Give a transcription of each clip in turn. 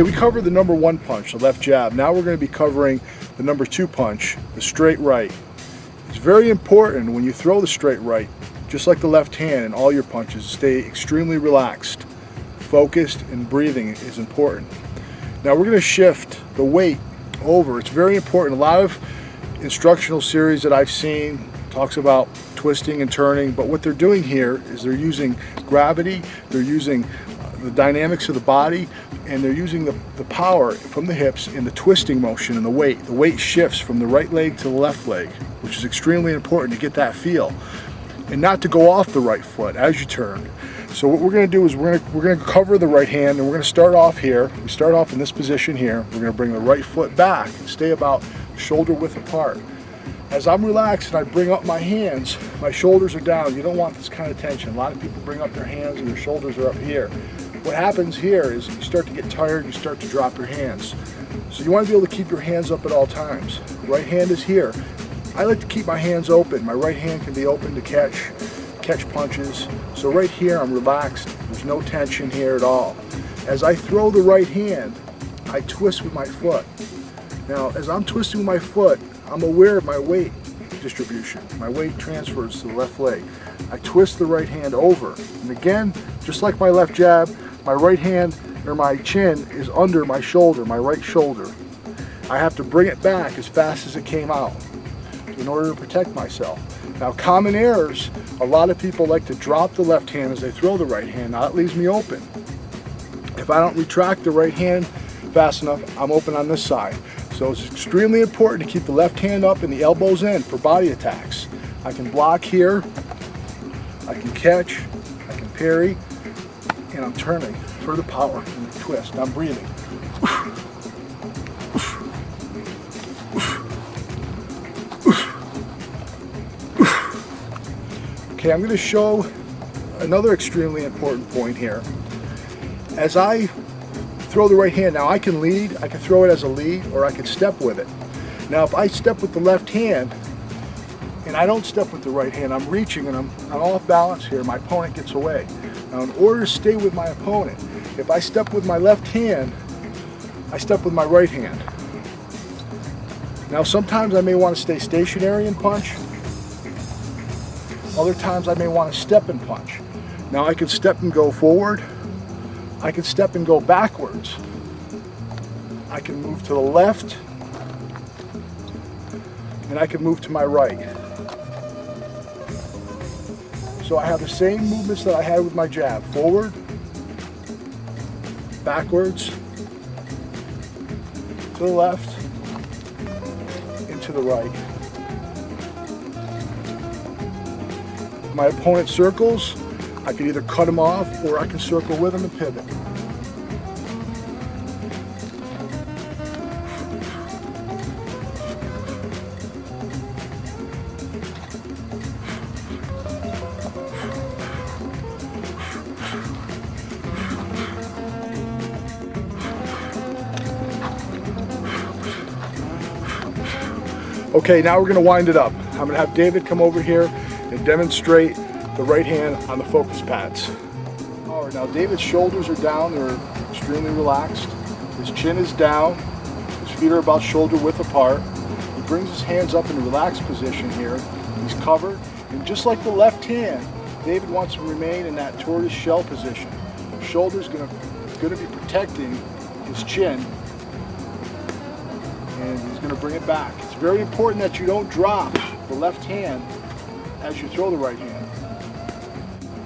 Okay, we covered the number 1 punch, the left jab. Now we're going to be covering the number 2 punch, the straight right. It's very important when you throw the straight right, just like the left hand in all your punches, stay extremely relaxed, focused, and breathing is important. Now we're going to shift the weight over. It's very important. A lot of instructional series that I've seen talks about twisting and turning, but what they're doing here is they're using gravity, they're using the dynamics of the body, and they're using the power from the hips in the twisting motion and the weight. The weight shifts from the right leg to the left leg, which is extremely important to get that feel, and not to go off the right foot as you turn. So what we're going to do is we're going to cover the right hand, and we're going to start off here. We start off in this position here. We're going to bring the right foot back and stay about shoulder width apart. As I'm relaxed and I bring up my hands, my shoulders are down. You don't want this kind of tension. A lot of people bring up their hands and their shoulders are up here. What happens here is you start to get tired, you start to drop your hands. So you want to be able to keep your hands up at all times. The right hand is here. I like to keep my hands open. My right hand can be open to catch punches. So right here I'm relaxed. There's no tension here at all. As I throw the right hand, I twist with my foot. Now as I'm twisting with my foot, I'm aware of my weight distribution. My weight transfers to the left leg. I twist the right hand over. And again, just like my left jab, my right hand or my chin is under my shoulder, my right shoulder. I have to bring it back as fast as it came out in order to protect myself. Now common errors, a lot of people like to drop the left hand as they throw the right hand. Now that leaves me open. If I don't retract the right hand fast enough, I'm open on this side. So it's extremely important to keep the left hand up and the elbows in for body attacks. I can block here, I can catch, I can parry, and I'm turning for the power and the twist. I'm breathing. Okay, I'm going to show another extremely important point here. As I throw the right hand, now I can lead, I can throw it as a lead, or I can step with it. Now if I step with the left hand, and I don't step with the right hand, I'm reaching and I'm off balance here, my opponent gets away. Now in order to stay with my opponent, if I step with my left hand, I step with my right hand. Now sometimes I may want to stay stationary and punch. Other times I may want to step and punch. Now I can step and go forward. I can step and go backwards. I can move to the left. And I can move to my right. So I have the same movements that I had with my jab. Forward, backwards, to the left, and to the right. If my opponent circles, I can either cut him off or I can circle with him and pivot. Okay, now we're going to wind it up. I'm going to have David come over here and demonstrate the right hand on the focus pads. All right, now David's shoulders are down, they're extremely relaxed. His chin is down, his feet are about shoulder width apart. He brings his hands up in a relaxed position here. He's covered, and just like the left hand, David wants to remain in that tortoise shell position. Shoulder's going to be protecting his chin, and he's going to bring it back. It's very important that you don't drop the left hand as you throw the right hand.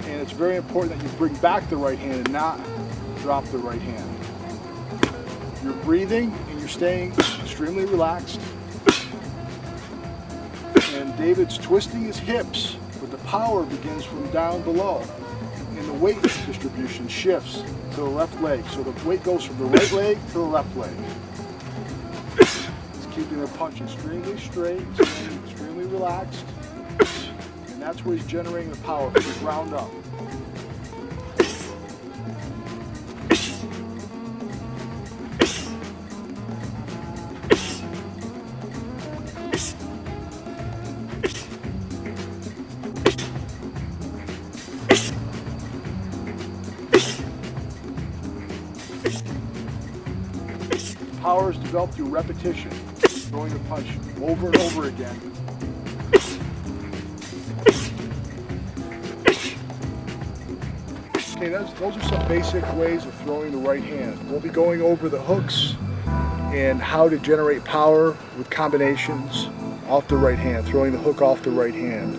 And it's very important that you bring back the right hand and not drop the right hand. You're breathing and you're staying extremely relaxed. And David's twisting his hips, but the power begins from down below. And the weight distribution shifts to the left leg. So the weight goes from the right leg to the left leg. It's keeping the punch extremely straight, extremely relaxed. And that's where he's generating the power from the ground up. Power is developed through repetition, throwing the punch over and over again. Okay, those are some basic ways of throwing the right hand. We'll be going over the hooks and how to generate power with combinations off the right hand, throwing the hook off the right hand.